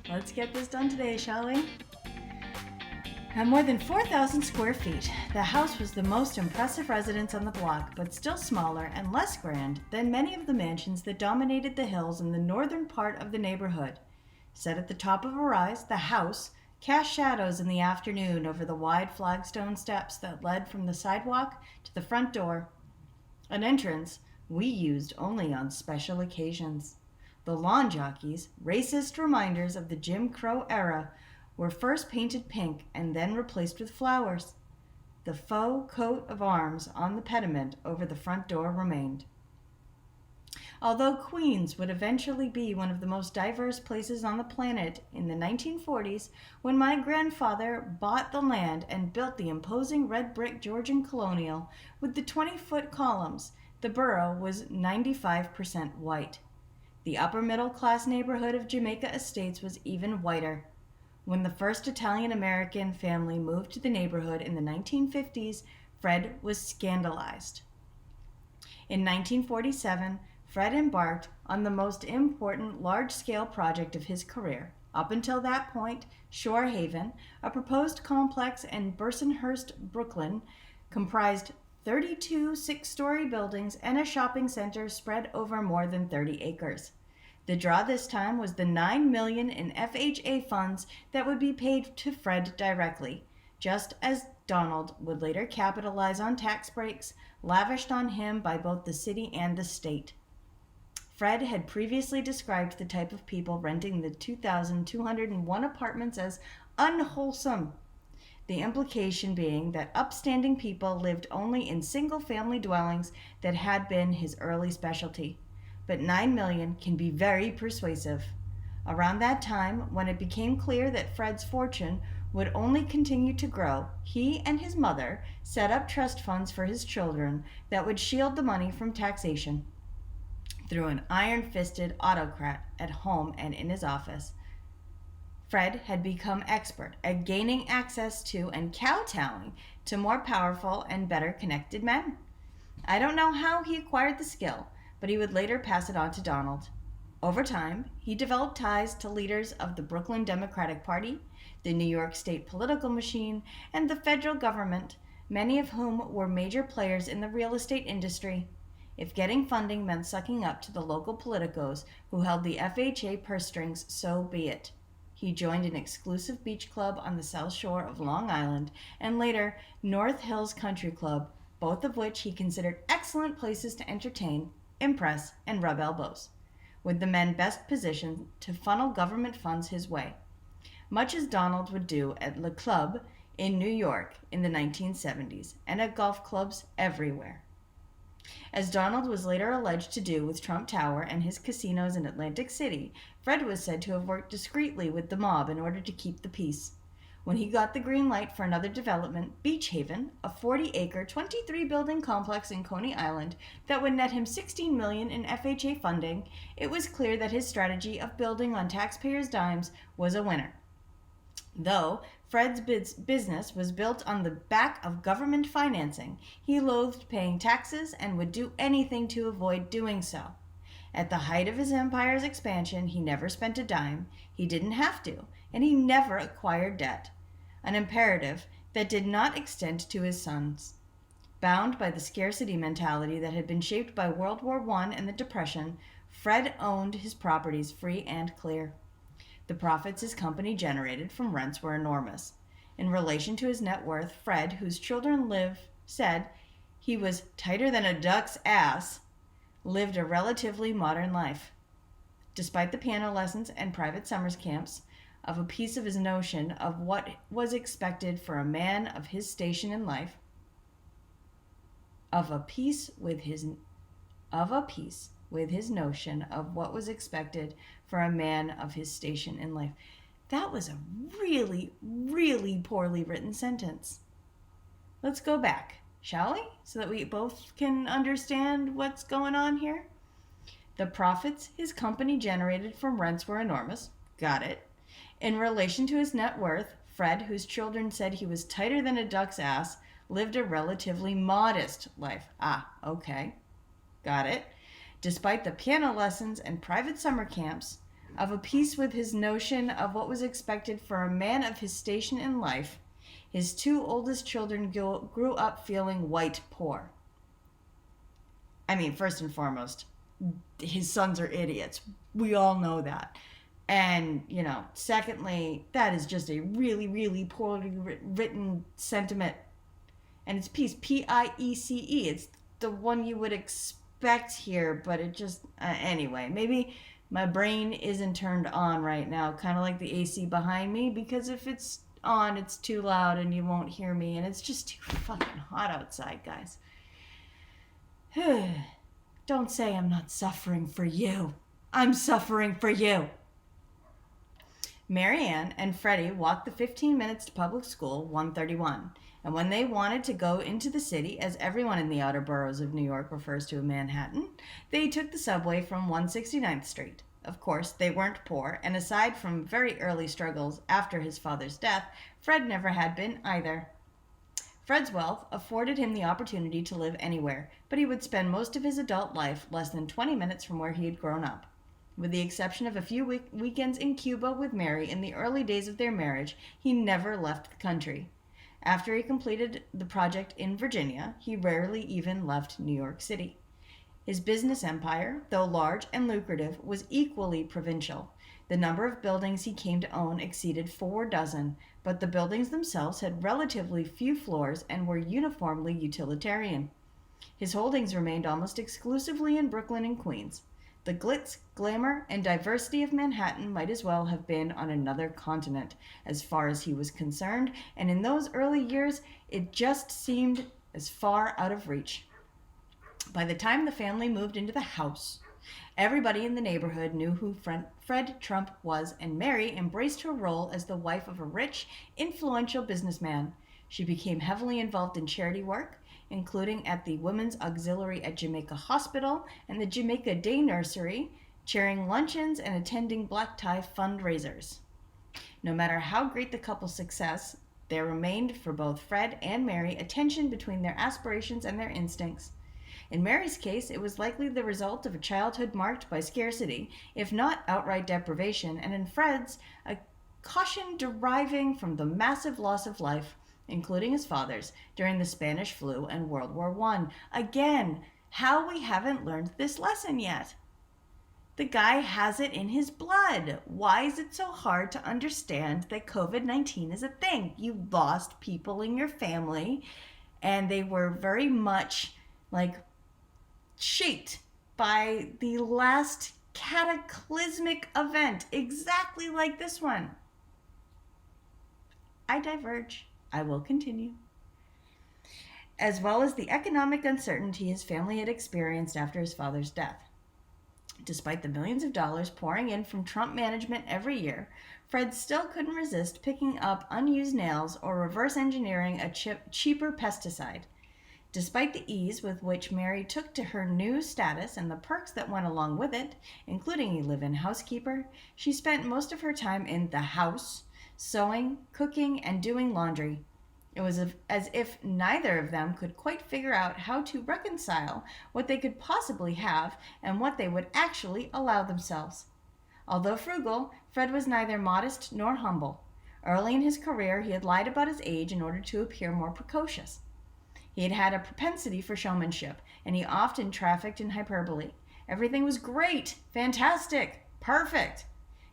Let's get this done today, shall we? At more than 4,000 square feet, the house was the most impressive residence on the block, but still smaller and less grand than many of the mansions that dominated the hills in the northern part of the neighborhood. Set at the top of a rise, the house cast shadows in the afternoon over the wide flagstone steps that led from the sidewalk to the front door, an entrance we used only on special occasions. The lawn jockeys, racist reminders of the Jim Crow era, were first painted pink and then replaced with flowers. The faux coat of arms on the pediment over the front door remained. Although Queens would eventually be one of the most diverse places on the planet in the 1940s, when my grandfather bought the land and built the imposing red brick Georgian colonial with the 20-foot columns, the borough was 95% white. The upper middle class neighborhood of Jamaica Estates was even whiter. When the first Italian-American family moved to the neighborhood in the 1950s, Fred was scandalized. In 1947, Fred embarked on the most important large-scale project of his career. Up until that point, Shore Haven, a proposed complex in Bensonhurst, Brooklyn, comprised 32 six-story buildings and a shopping center spread over more than 30 acres. The draw this time was the $9 million in FHA funds that would be paid to Fred directly, just as Donald would later capitalize on tax breaks lavished on him by both the city and the state. Fred had previously described the type of people renting the 2,201 apartments as unwholesome, the implication being that upstanding people lived only in single-family dwellings that had been his early specialty. But $9 million can be very persuasive. Around that time, when it became clear that Fred's fortune would only continue to grow, he and his mother set up trust funds for his children that would shield the money from taxation. Through an iron-fisted autocrat at home and in his office, Fred had become expert at gaining access to and kowtowing to more powerful and better connected men. I don't know how he acquired the skill, but he would later pass it on to Donald. Over time, he developed ties to leaders of the Brooklyn Democratic Party, the New York State political machine, and the federal government, many of whom were major players in the real estate industry. If getting funding meant sucking up to the local politicos who held the FHA purse strings, so be it. He joined an exclusive beach club on the South Shore of Long Island and later North Hills Country Club, both of which he considered excellent places to entertain, impress, and rub elbows, with the men best positioned to funnel government funds his way, much as Donald would do at Le Club in New York in the 1970s and at golf clubs everywhere. As Donald was later alleged to do with Trump Tower and his casinos in Atlantic City, Fred was said to have worked discreetly with the mob in order to keep the peace. When he got the green light for another development, Beach Haven, a 40-acre, 23-building complex in Coney Island that would net him $16 million in FHA funding, it was clear that his strategy of building on taxpayers' dimes was a winner. Though Fred's business was built on the back of government financing, he loathed paying taxes and would do anything to avoid doing so. At the height of his empire's expansion, he never spent a dime, he didn't have to, and he never acquired debt, an imperative that did not extend to his sons. Bound by the scarcity mentality that had been shaped by World War I and the Depression, Fred owned his properties free and clear. The profits his company generated from rents were enormous. In relation to his net worth, Fred, whose children said he was tighter than a duck's ass, lived a relatively modern life. Despite the piano lessons and private summer camps, of a piece of his notion of what was expected for a man of his station in life, of a piece with his notion of what was expected for a man of his station in life. That was a really, really poorly written sentence. Let's go back, shall we? So that we both can understand what's going on here. The profits his company generated from rents were enormous. Got it. In relation to his net worth, Fred, whose children said he was tighter than a duck's ass, lived a relatively modest life. Okay. Got it. Despite the piano lessons and private summer camps, of a piece with his notion of what was expected for a man of his station in life. His two oldest children grew up feeling white poor. I mean, first and foremost, his sons are idiots. We all know that. And, secondly, that is just a really, really poorly written sentiment. And it's Piece, P-I-E-C-E. It's the one you would expect here, but it just, anyway, maybe my brain isn't turned on right now, kind of like the AC behind me, because if it's on, it's too loud and you won't hear me, and it's just too fucking hot outside, guys. Don't say I'm not suffering for you. I'm suffering for you. Mary Ann and Freddie walked the 15 minutes to public school, 131. And when they wanted to go into the city, as everyone in the outer boroughs of New York refers to Manhattan, they took the subway from 169th Street. Of course, they weren't poor, and aside from very early struggles after his father's death, Fred never had been either. Fred's wealth afforded him the opportunity to live anywhere, but he would spend most of his adult life less than 20 minutes from where he had grown up. With the exception of a few weekends in Cuba with Mary in the early days of their marriage, he never left the country. After he completed the project in Virginia, he rarely even left New York City. His business empire, though large and lucrative, was equally provincial. The number of buildings he came to own exceeded 4 dozen, but the buildings themselves had relatively few floors and were uniformly utilitarian. His holdings remained almost exclusively in Brooklyn and Queens. The glitz, glamour, and diversity of Manhattan might as well have been on another continent, as far as he was concerned, and in those early years, it just seemed as far out of reach. By the time the family moved into the house, everybody in the neighborhood knew who Fred Trump was, and Mary embraced her role as the wife of a rich, influential businessman. She became heavily involved in charity work, including at the Women's Auxiliary at Jamaica Hospital and the Jamaica Day Nursery, chairing luncheons and attending black tie fundraisers. No matter how great the couple's success, there remained for both Fred and Mary a tension between their aspirations and their instincts. In Mary's case, it was likely the result of a childhood marked by scarcity, if not outright deprivation, and in Fred's, a caution deriving from the massive loss of life, including his father's, during the Spanish flu and World War I. Again, how we haven't learned this lesson yet. The guy has it in his blood. Why is it so hard to understand that COVID-19 is a thing? You lost people in your family, and they were very much shaped by the last cataclysmic event, exactly like this one. I diverge. I will continue. As well as the economic uncertainty his family had experienced after his father's death. Despite the millions of dollars pouring in from Trump management every year, Fred still couldn't resist picking up unused nails or reverse engineering a cheaper pesticide. Despite the ease with which Mary took to her new status and the perks that went along with it, including a live-in housekeeper, she spent most of her time in the house, sewing, cooking, and doing laundry. It was as if neither of them could quite figure out how to reconcile what they could possibly have and what they would actually allow themselves. Although frugal, Fred was neither modest nor humble. Early in his career, he had lied about his age in order to appear more precocious. He had had a propensity for showmanship, and he often trafficked in hyperbole. Everything was great, fantastic, perfect.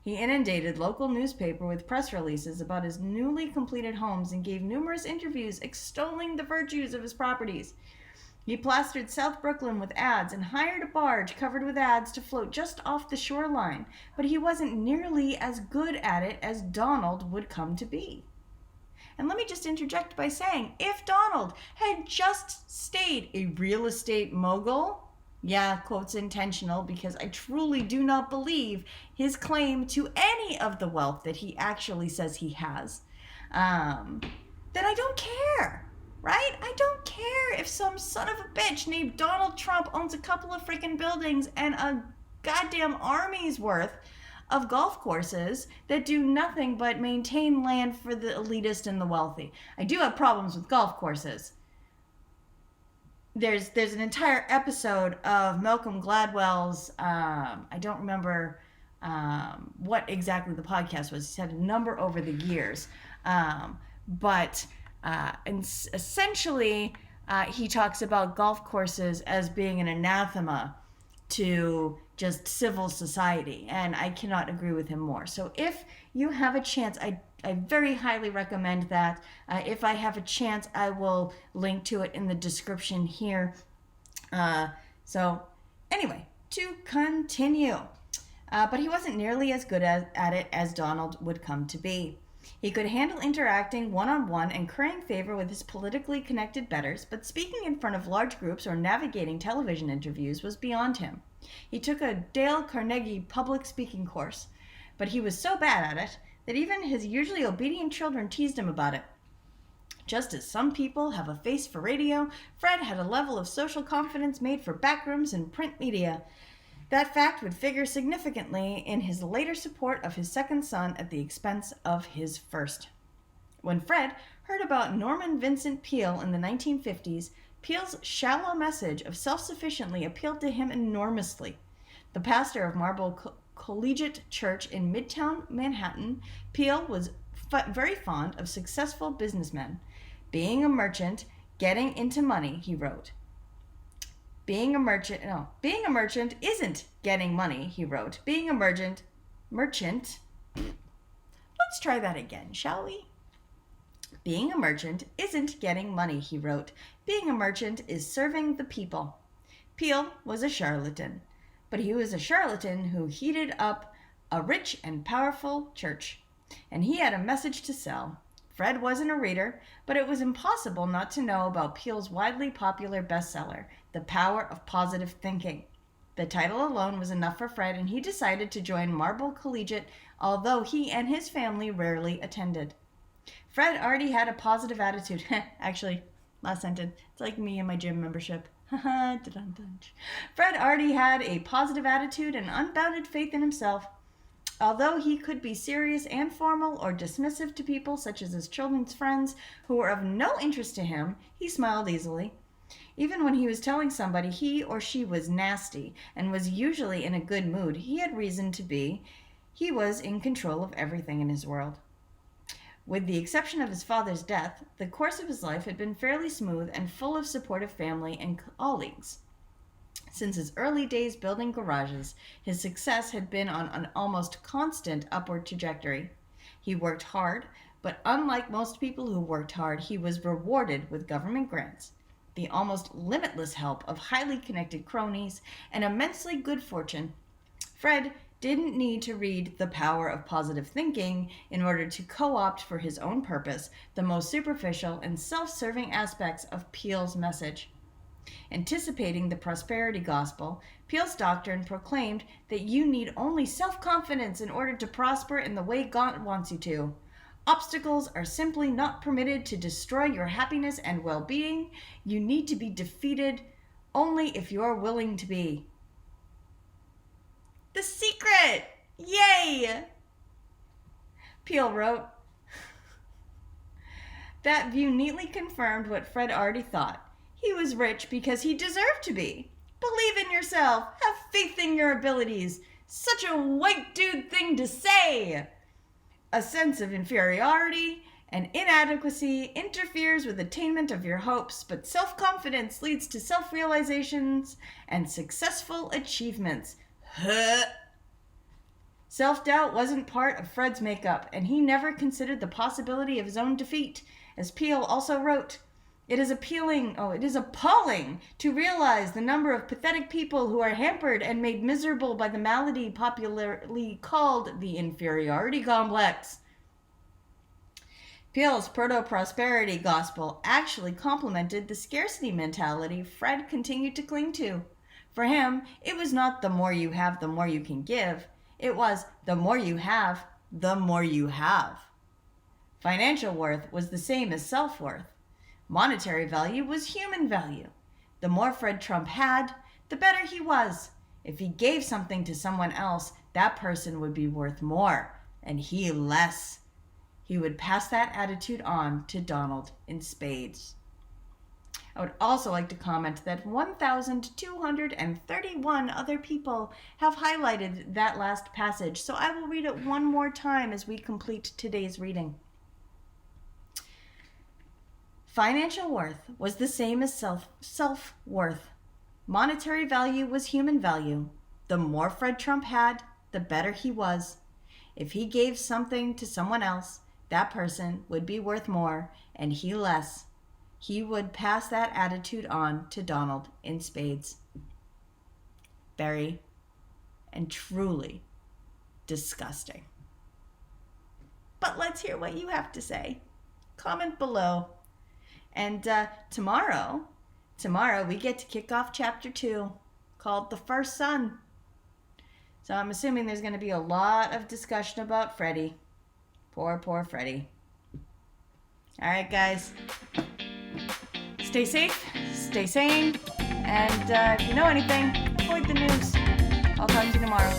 He inundated local newspaper with press releases about his newly completed homes and gave numerous interviews extolling the virtues of his properties. He plastered South Brooklyn with ads and hired a barge covered with ads to float just off the shoreline, but he wasn't nearly as good at it as Donald would come to be. And let me just interject by saying, if Donald had just stayed a real estate mogul, yeah, quotes intentional, because I truly do not believe his claim to any of the wealth that he actually says he has, then I don't care, right? I don't care if some son of a bitch named Donald Trump owns a couple of freaking buildings and a goddamn army's worth of golf courses that do nothing but maintain land for the elitist and the wealthy. I do have problems with golf courses. There's an entire episode of Malcolm Gladwell's, I don't remember what exactly the podcast was. He said a number over the years. Essentially, he talks about golf courses as being an anathema to just civil society, and I cannot agree with him more. So if you have a chance, I very highly recommend that. If I have a chance, I will link to it in the description here. So anyway, to continue. But he wasn't nearly as good at it as Donald would come to be. He could handle interacting one-on-one and currying favor with his politically connected betters, but speaking in front of large groups or navigating television interviews was beyond him. He took a Dale Carnegie public speaking course, but he was so bad at it that even his usually obedient children teased him about it. Just as some people have a face for radio, Fred had a level of social confidence made for backrooms and print media. That fact would figure significantly in his later support of his second son at the expense of his first. When Fred heard about Norman Vincent Peale in the 1950s, Peale's shallow message of self-sufficiency appealed to him enormously. The pastor of Marble Collegiate Church in Midtown Manhattan, Peale was very fond of successful businessmen. Being a merchant, getting into money, he wrote. Being a merchant isn't getting money, he wrote. Being a merchant, let's try that again, shall we? Being a merchant isn't getting money, he wrote. Being a merchant is serving the people. Peale was a charlatan, but he was a charlatan who heated up a rich and powerful church, and he had a message to sell. Fred wasn't a reader, but it was impossible not to know about Peale's widely popular bestseller, The Power of Positive Thinking. The title alone was enough for Fred, and he decided to join Marble Collegiate, although he and his family rarely attended. Fred already had a positive attitude. Actually, last sentence, it's like me and my gym membership. Fred already had a positive attitude and unbounded faith in himself. Although he could be serious and formal or dismissive to people such as his children's friends who were of no interest to him, he smiled easily. Even when he was telling somebody he or she was nasty and was usually in a good mood, he had reason to be. He was in control of everything in his world. With the exception of his father's death, the course of his life had been fairly smooth and full of supportive family and colleagues. Since his early days building garages, his success had been on an almost constant upward trajectory. He worked hard, but unlike most people who worked hard, he was rewarded with government grants, the almost limitless help of highly connected cronies, and immensely good fortune. Fred didn't need to read The Power of Positive Thinking in order to co-opt for his own purpose the most superficial and self-serving aspects of Peale's message. Anticipating the prosperity gospel, Peale's doctrine proclaimed that you need only self-confidence in order to prosper in the way God wants you to. Obstacles are simply not permitted to destroy your happiness and well-being. You need to be defeated only if you're willing to be. The secret! Yay! Peale wrote, that view neatly confirmed what Fred already thought. He was rich because he deserved to be. Believe in yourself. Have faith in your abilities. Such a white dude thing to say. A sense of inferiority and inadequacy interferes with attainment of your hopes, but self-confidence leads to self-realizations and successful achievements. Self-doubt wasn't part of Fred's makeup, and he never considered the possibility of his own defeat. As Peale also wrote, it is appalling to realize the number of pathetic people who are hampered and made miserable by the malady popularly called the inferiority complex. Peale's proto-prosperity gospel actually complemented the scarcity mentality Fred continued to cling to. For him, it was not the more you have, the more you can give. It was the more you have, the more you have. Financial worth was the same as self-worth. Monetary value was human value. The more Fred Trump had, the better he was. If he gave something to someone else, that person would be worth more, and he less. He would pass that attitude on to Donald in spades. I would also like to comment that 1,231 other people have highlighted that last passage, so I will read it one more time as we complete today's reading. Financial worth was the same as self-worth. Monetary value was human value. The more Fred Trump had, the better he was. If he gave something to someone else, that person would be worth more and he less. He would pass that attitude on to Donald in spades. Very and truly disgusting. But let's hear what you have to say. Comment below. And tomorrow we get to kick off chapter 2 called The First Son. So I'm assuming there's going to be a lot of discussion about Freddie. Poor Freddie. All right, guys. Stay safe, stay sane, and if you know anything, avoid the news. I'll talk to you tomorrow.